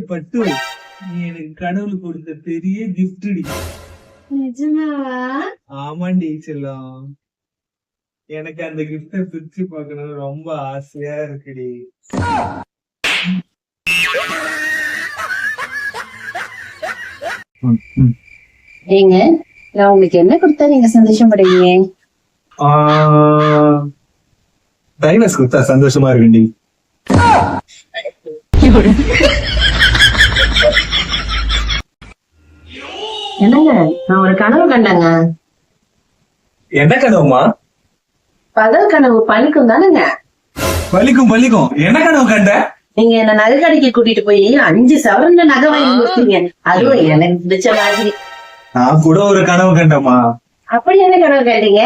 பட்டு நீ எனக்கு கடவுள் கொடுத்த பெரிய கிஃப்ட். நிஜமாவா? ஆமாண்டி செல்லம், எனக்கு அந்த கிஃப்ட பிரிச்சு பார்க்கணும் ரொம்ப ஆசையா இருக்குடி. ஏங்க, நான் உங்களுக்கு என்ன கொடுத்தா நீங்க சந்தோஷப்படுவீங்க? டைவர்ஸ் கொடுத்தா சந்தோஷமா இருக்குண்டி. என்னங்க, நான் ஒரு கனவு கண்டேங்க. என்ன கனவுமா? பகல் கனவு பழிக்கும் தானுங்க. பலிக்கும் பலிக்கும். என்ன கனவு கண்ட? நீங்க என்ன நகை கடைக்கு கூட்டிட்டு போய் 5 சவரன்ல நகை வாங்கி கொடுத்தீங்க. அதுவும் எனக்கு பிடிச்ச மாதிரி. நான் கூட ஒரு கனவு கண்டமா. அப்படி என்ன கனவு கண்டீங்க?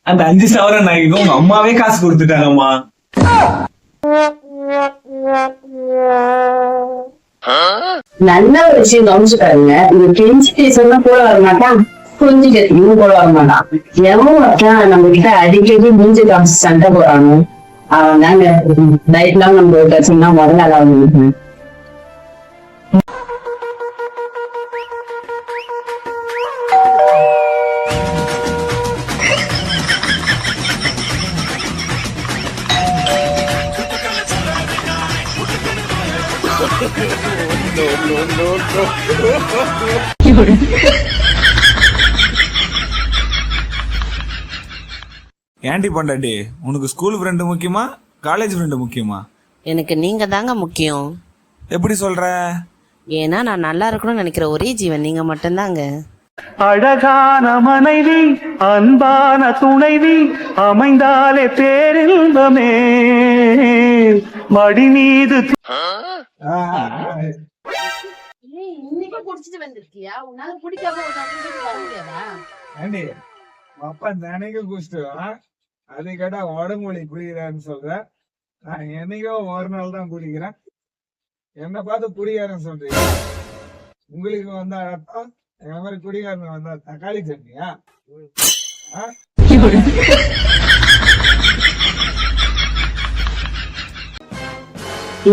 அந்த 5 சவரன் நகைக்கும் உங்க அம்மாவே காசு கொடுத்துட்டாங்கம்மா. நல்ல ஒரு விஷயம் கவனிச்சுட்டாருங்க. இது கெஞ்சி பேசணும் போல வர மாட்டான், கொஞ்சம் கேட்கணும் போல வர மாட்டான். எவன் நம்ம கிட்ட அடிக்கடி மூஞ்சி காமிச்சு சண்டை போறானோ அவன் தாங்க லைஃப் லாங் நம்ம கட்சினா முதல்ல அதாவது. ஏன்டி பொண்டாட்டி, உனக்கு ஸ்கூல் ஃப்ரெண்டு முக்கியமா காலேஜ் ஃப்ரெண்டு முக்கியமா? எனக்கு நீங்க தாங்க முக்கியம். எப்படி சொல்ற? ஏன்னா நான் நல்லா இருக்கணும்னு நினைக்கிற ஒரே ஜீவன் நீங்க மட்டும்தாங்க. அழகான மனைவி அன்பான துணைவி அமைந்தாலே பேரின்பமே மடி மீது. இன்னைக்கு குடிச்சிட்டு வந்திருக்கியா? உன்னால பிடிக்காம வர முடியாதா? அப்பா நினைக்க குடிச்சிட்டு அது கேட்டா உடம்புலி குடிக்கிறான்னு சொல்ற. நான் என்னைக்கோ ஒரு நாள் தான் குடிக்கிறேன். என்ன பார்த்து குடிக்காரன்னு சொல்றீங்க. உங்களுக்கு வந்தா அர்த்தம் எங்க மாதிரி குடிகாரன் வந்தா தக்காளி சட்னியா?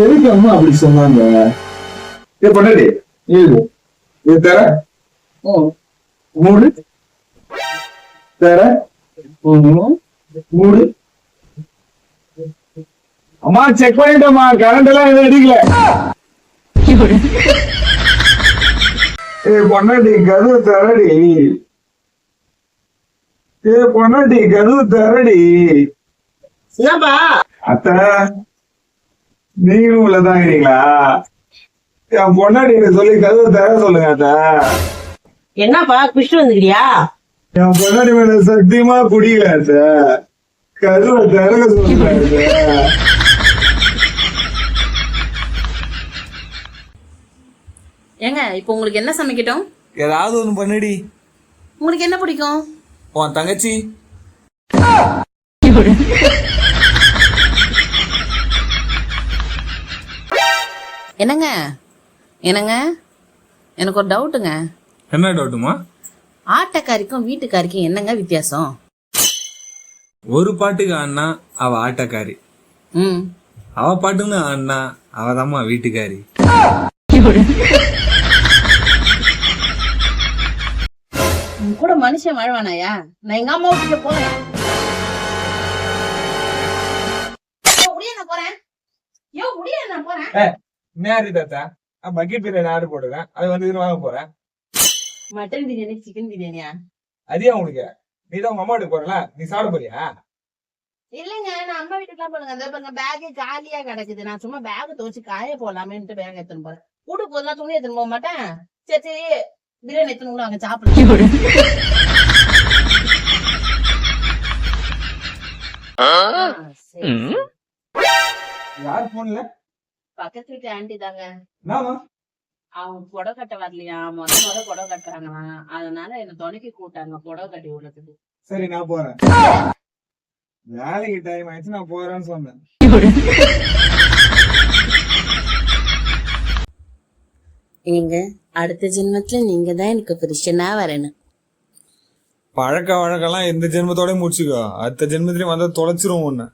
எதுக்கு அம்மா அப்படி சொன்னாங்க? பண்ணி இது தர மூடு தர மூடு. அம்மா செக் பண்ணிட்டோம்மா, கரண்ட் எல்லாம் எதுவும் அடிக்கல. பொன்னாட்டி கதவு தரடி. பொன்னாட்டி கதவு தரடி. அத்த நீங்களும் உள்ளதான் இருக்கீங்களா? என் பொன்னாட்டி சொல்லி கதவு தர சொல்லுங்க அத்த. என்னப்பா குஷ்டு வந்துக்கிறியா? என் பொன்னாடி மேல சத்தியமா குடிக்கல அத்த. கதவை திறக்க சொல்லுங்க. ஏங்க, இப்போ உங்களுக்கு என்ன சமைக்கட்டும்? ஏதாவது ஒண்ணு பண்ணுடி. உங்களுக்கு என்ன பிடிக்கும்? உன் தங்கச்சி. என்னங்க என்னங்க, எனக்கு ஒரு டவுட்டுங்க. என்ன டவுட்டுமா? ஆட்டக்காரிக்கும் வீட்டுக்காரிக்கும் என்னங்க வித்தியாசம்? ஒரு பாட்டுக்கு ஆடினா அவ ஆட்டக்காரி, அவ பாட்டுன்னு ஆடினா அவதாம்மா வீட்டுக்காரி. கூட மனுஷன் வாழ்வானாயா? நான் எங்க அம்மா வீட்டுல போறேன். நேரி தாத்தா பக்கெட் பிரியாணி ஆர்டர் போடுறேன். அது வந்து வாங்க போறேன். மட்டன் பிரியாணி சிக்கன் பிரியாணியா? அதே உங்களுக்கு நீதான் உங்க அம்மா வீட்டுக்கு போறல, நீ சாப்பிட போறியா? இல்லங்க, நான் அம்மா வீட்டுக்குலாம் போடுங்க. அந்த பாருங்க பேக் காலியா கிடக்குது. நான் சும்மா பேக் துவச்சு காய போடலாமேன்ட்டு பேக் எடுத்துன்னு போறேன். வீட்டுக்கு போதுனா துணி எடுத்துன்னு போக மாட்டேன். சரி சரி, பிரியாணி எடுத்துன்னு கூட அங்க சாப்பிடுங்க. யார் போன்ல? பக்கத்து வீட்டு ஆண்டி தாங்க. என்னமா? அவங்க புடவை கட்ட வரலையா? முத புடவை கட்டுறாங்களாம். அதனால என்ன துணைக்கு கூட்டாங்க புடவை கட்டி விடுறதுக்கு. சரி நான் போறேன். வேலைக்கு டைம் ஆயிடுச்சு, நான் போறேன்னு சொன்னேன். ஏங்க, அடுத்த ஜென்மத்துல நீங்க தான் எனக்கு புருஷனா வரணும். பழக்க வழக்கெல்லாம் எந்த ஜென்மத்தோடய முடிச்சுக்கோ, அடுத்த ஜென்மத்திலயும் வந்தா தொலைச்சிரும் ஒண்ணு.